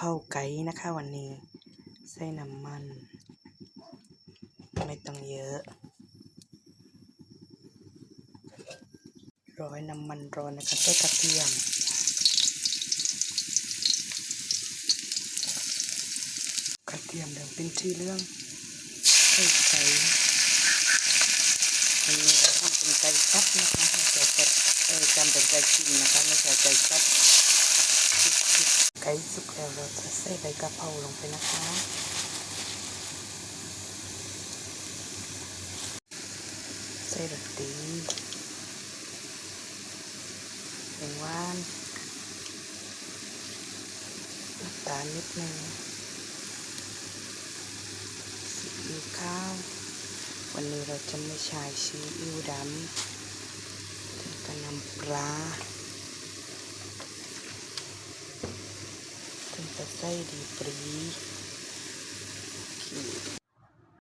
เพราไก่นะคะวันนี้ใส่น้ำมันไม่ต้องเยอะร้อยน้ำมันร้อนนะคะใส่กระเทียมเดี๋ยวเป็นที่เรื่องใส่ไก่อันนี้เราทำเป็นไก่ซับนะคะไม่ใช่ไก่จำเป็นไก่ชิ้นนะคะไม่ใช่ไก่ซับไก่สุกแล้วเราจะใส่ใบกะเพราลงไปนะคะใส่รสดีเป็นหวานน้ำตาลนิดนึงซีอิ๊วขาววันนี้เราจะไม่ใช้ซีอิ๊วดำถึงกับน้ำปลาถึงจะใส่ดีปรี